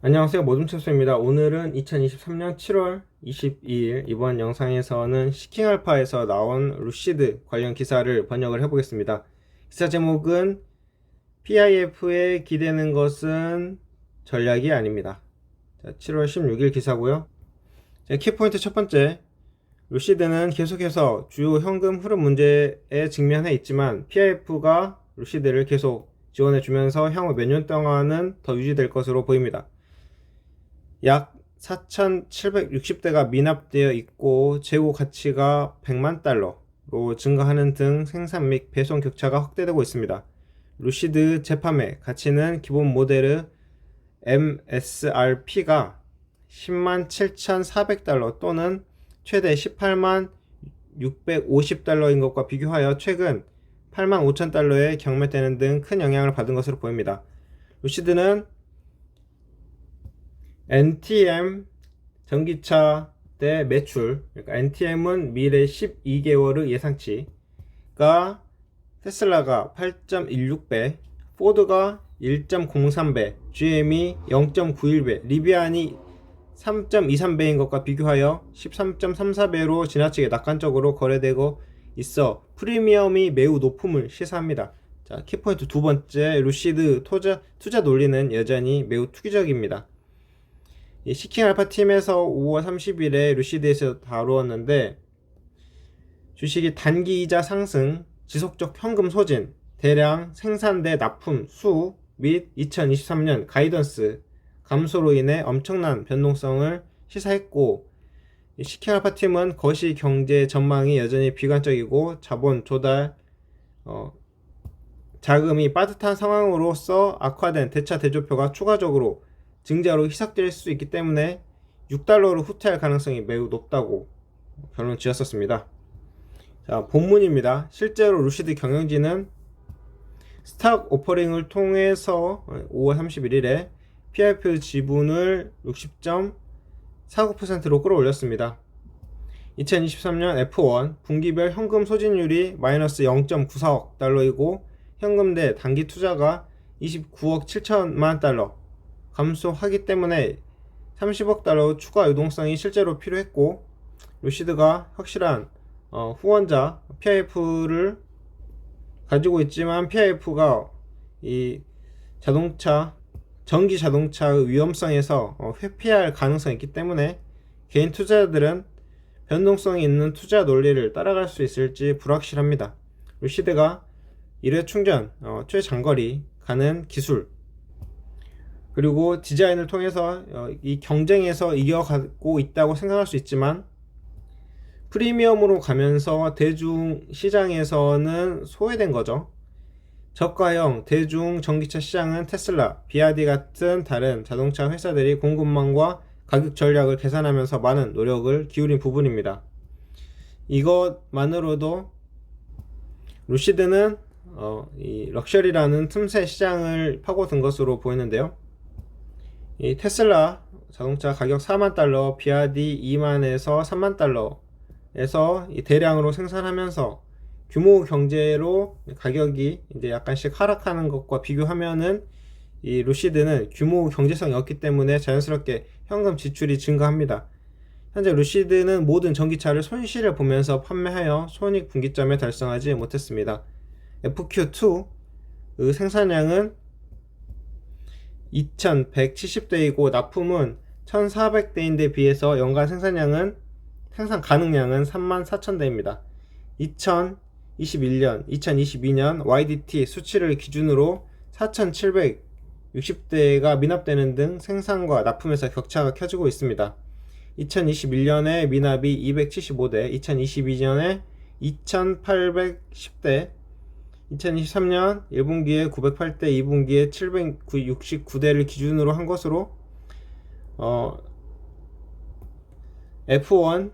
안녕하세요, 모둠체수입니다. 오늘은 2023년 7월 22일 이번 영상에서는 시킹알파에서 나온 루시드 관련 기사를 번역을 해보겠습니다. 기사 제목은 PIF에 기대는 것은 전략이 아닙니다. 자, 7월 16일 기사고요. 자, 키포인트 첫 번째, 루시드는 계속해서 주요 현금 흐름 문제에 직면해 있지만 PIF가 루시드를 계속 지원해주면서 향후 몇 년 동안은 더 유지될 것으로 보입니다. 약 4,760대가 미납되어 있고 재고 가치가 100만 달러로 증가하는 등 생산 및 배송 격차가 확대되고 있습니다. 루시드 재판매 가치는 기본 모델의 MSRP가 10만 7,400달러 또는 최대 18만 650달러인 것과 비교하여 최근 8만 5천 달러에 경매되는 등 큰 영향을 받은 것으로 보입니다. 루시드는 NTM 전기차 대 매출, 그러니까 NTM은 미래 12개월의 예상치가 테슬라가 8.16배, 포드가 1.03배, GM이 0.91배, 리비안이 3.23배인 것과 비교하여 13.34배로 지나치게 낙관적으로 거래되고 있어 프리미엄이 매우 높음을 시사합니다. 자, 키포인트 두 번째, 루시드 투자 논리는 여전히 매우 투기적입니다. 시킹 알파 팀에서 5월 30일에 루시드에서 다루었는데, 주식이 단기 이자 상승, 지속적 현금 소진, 대량 생산대 납품 수 및 2023년 가이던스 감소로 인해 엄청난 변동성을 시사했고, 시킹 알파 팀은 거시 경제 전망이 여전히 비관적이고 자본 조달 자금이 빠듯한 상황으로서 악화된 대차 대조표가 추가적으로 증자로 희석될 수 있기 때문에 6달러로 후퇴할 가능성이 매우 높다고 결론 지었었습니다. 자, 본문입니다. 실제로 루시드 경영진은 스탁 오퍼링을 통해서 5월 31일에 PIF 지분을 60.49%로 끌어올렸습니다. 2023년 F1 분기별 현금 소진율이 마이너스 0.94억 달러이고 현금 대 단기 투자가 29억 7천만 달러 감소하기 때문에 30억 달러 추가 유동성이 실제로 필요했고, 루시드가 확실한 후원자 PIF를 가지고 있지만 PIF가 이 전기 자동차의 위험성에서 회피할 가능성이 있기 때문에 개인 투자자들은 변동성이 있는 투자 논리를 따라갈 수 있을지 불확실합니다. 루시드가 1회 충전, 최장거리 가는 기술, 그리고 디자인을 통해서 이 경쟁에서 이겨가고 있다고 생각할 수 있지만, 프리미엄으로 가면서 대중 시장에서는 소외된 거죠. 저가형 대중 전기차 시장은 테슬라, 비아디 같은 다른 자동차 회사들이 공급망과 가격 전략을 계산하면서 많은 노력을 기울인 부분입니다. 이것만으로도 루시드는 이 럭셔리라는 틈새 시장을 파고든 것으로 보이는데요. 이 테슬라 자동차 가격 4만 달러, 비아디 2만에서 3만 달러에서 이 대량으로 생산하면서 규모 경제로 가격이 이제 약간씩 하락하는 것과 비교하면은 이 루시드는 규모 경제성이 없기 때문에 자연스럽게 현금 지출이 증가합니다. 현재 루시드는 모든 전기차를 손실을 보면서 판매하여 손익 분기점에 달성하지 못했습니다. FQ2의 생산량은 2170대이고 납품은 1400대인데 비해서 연간 생산 가능량은 34,000대입니다. 2021년, 2022년 YDT 수치를 기준으로 4760대가 미납되는 등 생산과 납품에서 격차가 켜지고 있습니다. 2021년에 미납이 275대, 2022년에 2810대, 2023년 1분기에 908대, 2분기에 769대를 기준으로 한 것으로 F1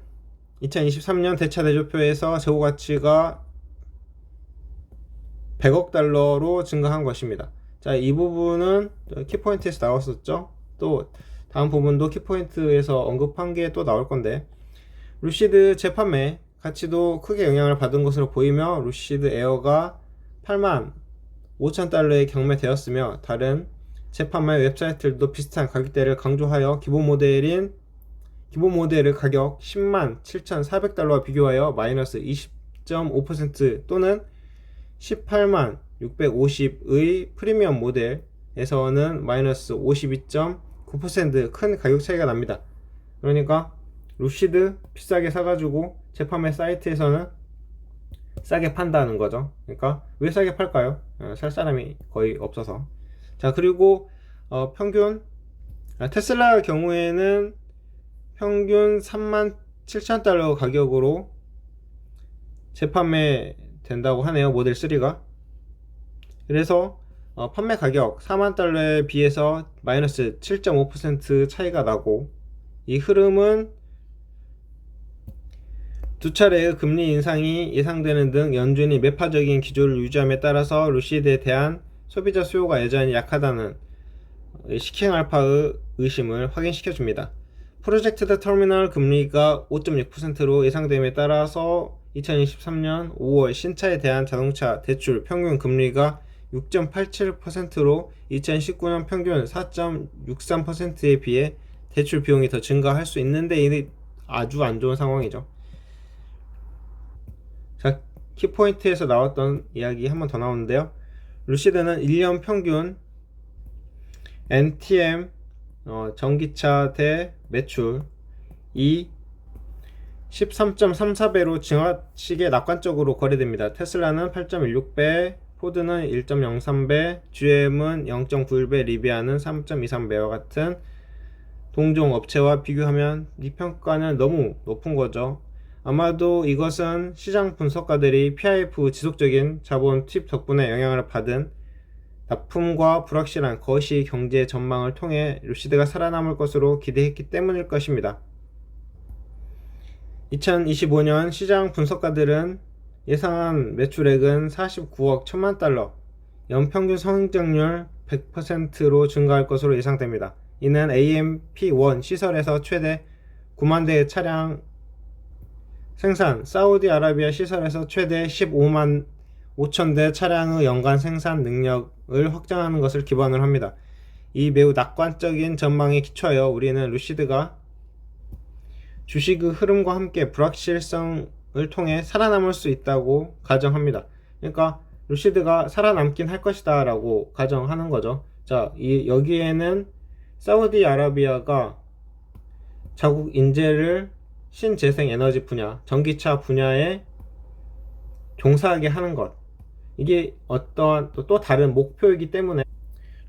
2023년 대차 대조표에서 재고 가치가 100억 달러로 증가한 것입니다. 자, 이 부분은 키포인트에서 나왔었죠. 또 다음 부분도 키포인트에서 언급한 게 또 나올 건데, 루시드 재판매 가치도 크게 영향을 받은 것으로 보이며 루시드 에어가 8만 5천 달러에 경매되었으며 다른 재판매 웹사이트들도 비슷한 가격대를 강조하여 기본 모델을 가격 10만 7,400달러와 비교하여 마이너스 20.5% 또는 18만 650의 프리미엄 모델에서는 마이너스 52.9% 큰 가격 차이가 납니다. 그러니까 루시드 비싸게 사가지고 재판매 사이트에서는 싸게 판다는 거죠. 그러니까 왜 싸게 팔까요? 살 사람이 거의 없어서. 자, 그리고 평균 테슬라 경우에는 평균 37,000달러 가격으로 재판매 된다고 하네요. 모델 3가. 그래서 판매 가격 40,000달러에 비해서 마이너스 7.5% 차이가 나고, 이 흐름은 두 차례의 금리 인상이 예상되는 등 연준이 매파적인 기조를 유지함에 따라서 루시드에 대한 소비자 수요가 여전히 약하다는 시킹 알파의 의심을 확인시켜줍니다. 프로젝트드 터미널 금리가 5.6%로 예상됨에 따라서 2023년 5월 신차에 대한 자동차 대출 평균 금리가 6.87%로 2019년 평균 4.63%에 비해 대출 비용이 더 증가할 수 있는데, 이게 아주 안 좋은 상황이죠. 자, 키포인트에서 나왔던 이야기 한 번 더 나오는데요. 루시드는 1년 평균 NTM 전기차 대 매출 이 13.34배로 지나치게 낙관적으로 거래됩니다. 테슬라는 8.16배, 포드는 1.03배, GM은 0.91배, 리비아는 3.23배와 같은 동종 업체와 비교하면 이 평가는 너무 높은 거죠. 아마도 이것은 시장 분석가들이 PIF 지속적인 자본 투입 덕분에 영향을 받은 납품과 불확실한 거시 경제 전망을 통해 루시드가 살아남을 것으로 기대했기 때문일 것입니다. 2025년 시장 분석가들은 예상한 매출액은 49억 1천만 달러, 연평균 성장률 100%로 증가할 것으로 예상됩니다. 이는 AMP1 시설에서 최대 9만 대의 차량 생산, 사우디아라비아 시설에서 최대 15만 5천 대 차량의 연간 생산 능력을 확장하는 것을 기반으로 합니다. 이 매우 낙관적인 전망에 기초하여 우리는 루시드가 주식의 흐름과 함께 불확실성을 통해 살아남을 수 있다고 가정합니다. 그러니까 루시드가 살아남긴 할 것이다 라고 가정하는 거죠. 자, 여기에는 사우디아라비아가 자국 인재를 신재생 에너지 분야, 전기차 분야에 종사하게 하는 것, 이게 어떠한 또 다른 목표이기 때문에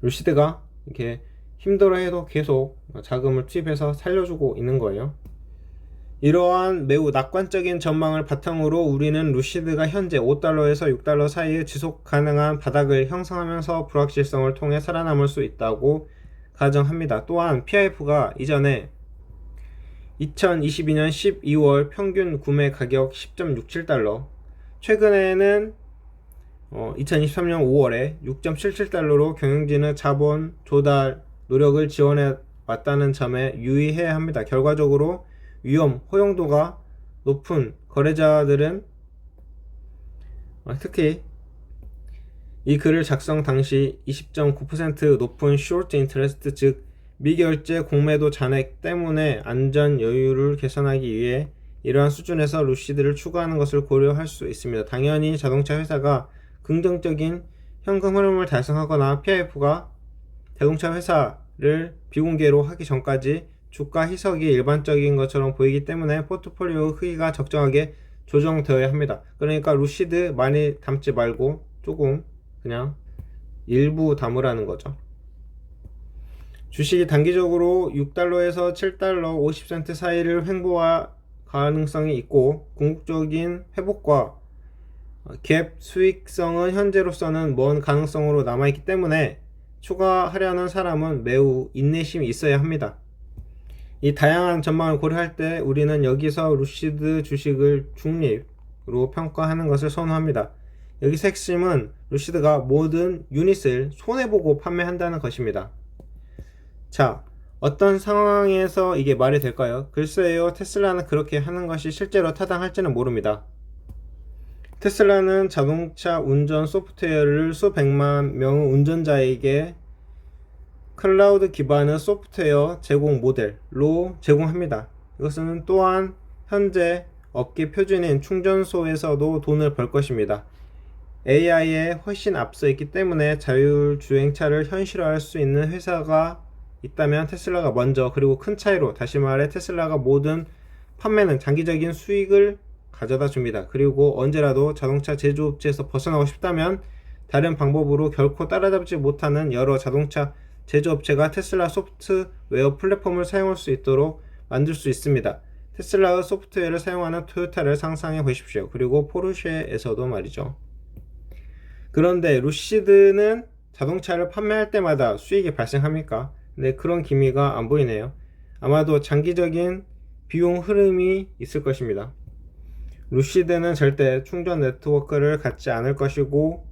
루시드가 이렇게 힘들어해도 계속 자금을 투입해서 살려주고 있는 거예요. 이러한 매우 낙관적인 전망을 바탕으로 우리는 루시드가 현재 5달러에서 6달러 사이에 지속 가능한 바닥을 형성하면서 불확실성을 통해 살아남을 수 있다고 가정합니다. 또한 PIF가 이전에 2022년 12월 평균 구매 가격 10.67달러, 최근에는 2023년 5월에 6.77달러로 경영진의 자본 조달 노력을 지원해 왔다는 점에 유의해야 합니다. 결과적으로 위험, 허용도가 높은 거래자들은 특히 이 글을 작성 당시 20.9% 높은 short interest, 즉 미결제 공매도 잔액 때문에 안전 여유를 개선하기 위해 이러한 수준에서 루시드를 추구하는 것을 고려할 수 있습니다. 당연히 자동차 회사가 긍정적인 현금 흐름을 달성하거나 PIF가 자동차 회사를 비공개로 하기 전까지 주가 희석이 일반적인 것처럼 보이기 때문에 포트폴리오 크기가 적정하게 조정되어야 합니다. 그러니까 루시드 많이 담지 말고 조금 그냥 일부 담으라는 거죠. 주식이 단기적으로 6달러에서 7달러 50센트 사이를 횡보할 가능성이 있고, 궁극적인 회복과 갭 수익성은 현재로서는 먼 가능성으로 남아있기 때문에 추가하려는 사람은 매우 인내심이 있어야 합니다. 이 다양한 전망을 고려할 때 우리는 여기서 루시드 주식을 중립으로 평가하는 것을 선호합니다. 여기서 핵심은 루시드가 모든 유닛을 손해보고 판매한다는 것입니다. 자, 어떤 상황에서 이게 말이 될까요? 글쎄요, 테슬라는 그렇게 하는 것이 실제로 타당할지는 모릅니다. 테슬라는 자동차 운전 소프트웨어를 수백만 명의 운전자에게 클라우드 기반의 소프트웨어 제공 모델로 제공합니다. 이것은 또한 현재 업계 표준인 충전소에서도 돈을 벌 것입니다. AI에 훨씬 앞서 있기 때문에 자율주행차를 현실화할 수 있는 회사가 있다면 테슬라가 먼저, 그리고 큰 차이로, 다시 말해 테슬라가 모든 판매는 장기적인 수익을 가져다 줍니다. 그리고 언제라도 자동차 제조업체에서 벗어나고 싶다면 다른 방법으로 결코 따라잡지 못하는 여러 자동차 제조업체가 테슬라 소프트웨어 플랫폼을 사용할 수 있도록 만들 수 있습니다. 테슬라의 소프트웨어를 사용하는 토요타를 상상해 보십시오. 그리고 포르쉐에서도 말이죠. 그런데 루시드는 자동차를 판매할 때마다 수익이 발생합니까? 네, 그런 기미가 안 보이네요. 아마도 장기적인 비용 흐름이 있을 것입니다. 루시드는 절대 충전 네트워크를 갖지 않을 것이고,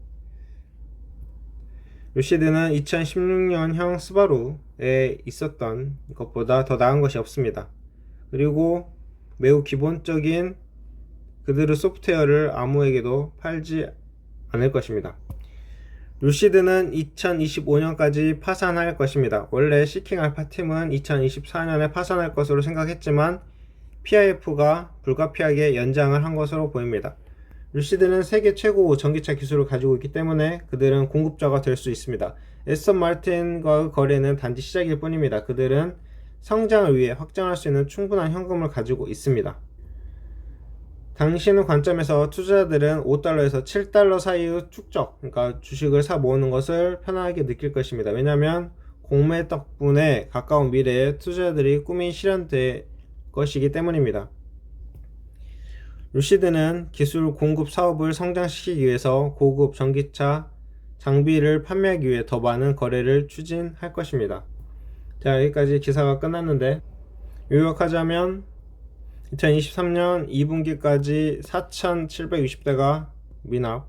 루시드는 2016년형 스바루에 있었던 것보다 더 나은 것이 없습니다. 그리고 매우 기본적인 그들의 소프트웨어를 아무에게도 팔지 않을 것입니다. 루시드는 2025년까지 파산할 것입니다. 원래 시킹 알파 팀은 2024년에 파산할 것으로 생각했지만 PIF가 불가피하게 연장을 한 것으로 보입니다. 루시드는 세계 최고 전기차 기술을 가지고 있기 때문에 그들은 공급자가 될 수 있습니다. 에스턴 마틴과의 거래는 단지 시작일 뿐입니다. 그들은 성장을 위해 확장할 수 있는 충분한 현금을 가지고 있습니다. 당신의 관점에서 투자자들은 $5에서 $7 사이의 축적, 그러니까 주식을 사 모으는 것을 편하게 느낄 것입니다. 왜냐하면 공매 덕분에 가까운 미래에 투자자들이 꿈이 실현될 것이기 때문입니다. 루시드는 기술 공급 사업을 성장시키기 위해서 고급 전기차 장비를 판매하기 위해 더 많은 거래를 추진할 것입니다. 자, 여기까지 기사가 끝났는데, 요약하자면 2023년 2분기까지 4,760대가 미납,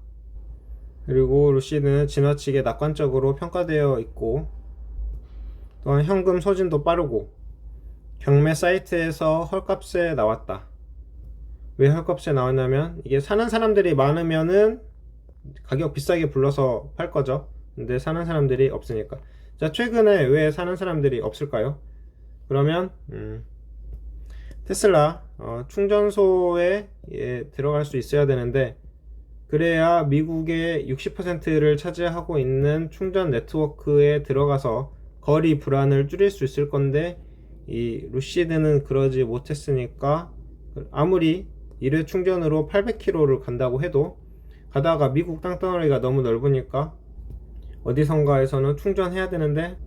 그리고 루시드는 지나치게 낙관적으로 평가되어 있고, 또한 현금 소진도 빠르고, 경매 사이트에서 헐값에 나왔다. 왜 헐값에 나왔냐면, 이게 사는 사람들이 많으면은 가격 비싸게 불러서 팔 거죠. 근데 사는 사람들이 없으니까. 자, 최근에 왜 사는 사람들이 없을까요? 그러면 테슬라 충전소에 들어갈 수 있어야 되는데, 그래야 미국의 60%를 차지하고 있는 충전 네트워크에 들어가서 거리 불안을 줄일 수 있을 건데, 이 루시드는 그러지 못했으니까, 아무리 1회 충전으로 800km를 간다고 해도 가다가 미국 땅덩어리가 너무 넓으니까 어디선가에서는 충전해야 되는데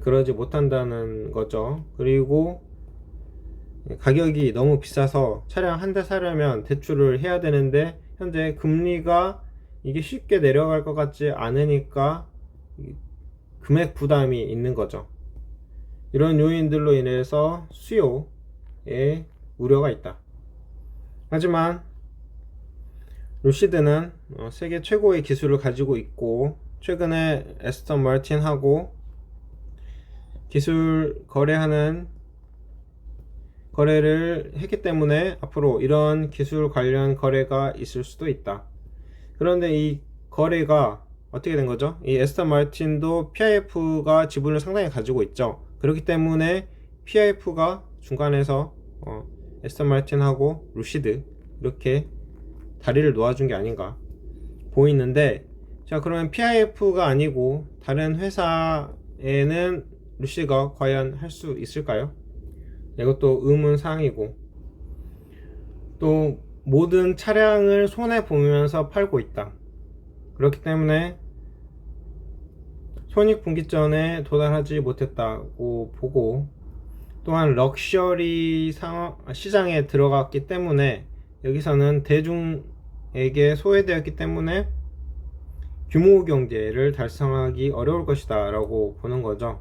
그러지 못한다는 거죠. 그리고 가격이 너무 비싸서 차량 한 대 사려면 대출을 해야 되는데, 현재 금리가 이게 쉽게 내려갈 것 같지 않으니까 금액 부담이 있는 거죠. 이런 요인들로 인해서 수요에 우려가 있다. 하지만 루시드는 세계 최고의 기술을 가지고 있고, 최근에 에스턴 마틴하고 기술 거래를 했기 때문에 앞으로 이런 기술 관련 거래가 있을 수도 있다. 그런데 이 거래가 어떻게 된 거죠? 이 에스턴 마틴도 PIF가 지분을 상당히 가지고 있죠. 그렇기 때문에 PIF가 중간에서 에스턴 마틴하고 루시드 이렇게 다리를 놓아준 게 아닌가 보이는데, 자, 그러면 PIF가 아니고 다른 회사에는 루시드가 과연 할 수 있을까요? 이것도 의문사항이고, 또 모든 차량을 손해 보면서 팔고 있다. 그렇기 때문에 손익분기점에 도달하지 못했다고 보고, 또한 럭셔리 시장에 들어갔기 때문에 여기서는 대중에게 소외되었기 때문에 규모 경제를 달성하기 어려울 것이다 라고 보는 거죠.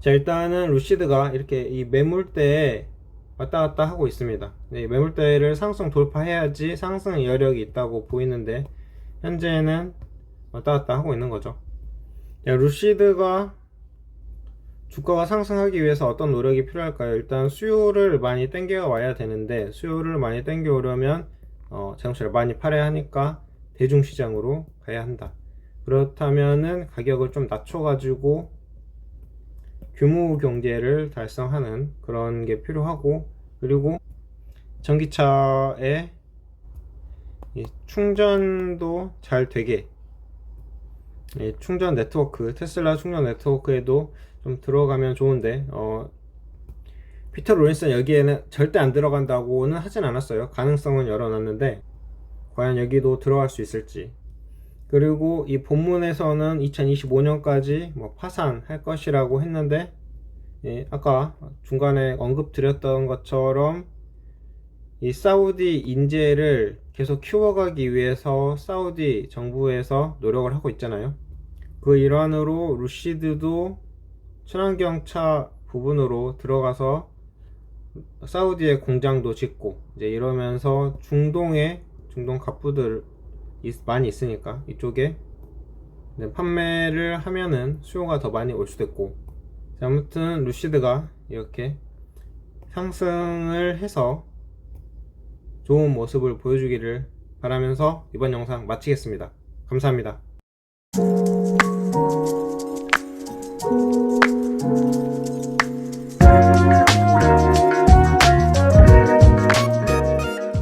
자, 일단은 루시드가 이렇게 이 매물대에 왔다 갔다 하고 있습니다. 네, 매물대를 상승 돌파해야지 상승 여력이 있다고 보이는데, 현재는 왔다 갔다 하고 있는 거죠. 자, 루시드가 주가가 상승하기 위해서 어떤 노력이 필요할까요? 일단 수요를 많이 땡겨 와야 되는데, 수요를 많이 땡겨 오려면 자동차를 많이 팔아야 하니까 대중시장으로 가야 한다. 그렇다면은 가격을 좀 낮춰 가지고 규모 경제를 달성하는 그런 게 필요하고, 그리고 전기차의 이 충전도 잘 되게 이 충전 네트워크, 테슬라 충전 네트워크에도 좀 들어가면 좋은데, 피터 로렌스는 여기에는 절대 안 들어간다고는 하진 않았어요. 가능성은 열어놨는데 과연 여기도 들어갈 수 있을지. 그리고 이 본문에서는 2025년까지 뭐 파산할 것이라고 했는데, 예, 아까 중간에 언급드렸던 것처럼 이 사우디 인재를 계속 키워가기 위해서 사우디 정부에서 노력을 하고 있잖아요. 그 일환으로 루시드도 친환경차 부분으로 들어가서 사우디에 공장도 짓고 이제 이러면서 중동 갑부들 많이 있으니까 이쪽에 판매를 하면은 수요가 더 많이 올 수도 있고. 아무튼 루시드가 이렇게 상승을 해서 좋은 모습을 보여주기를 바라면서 이번 영상 마치겠습니다. 감사합니다.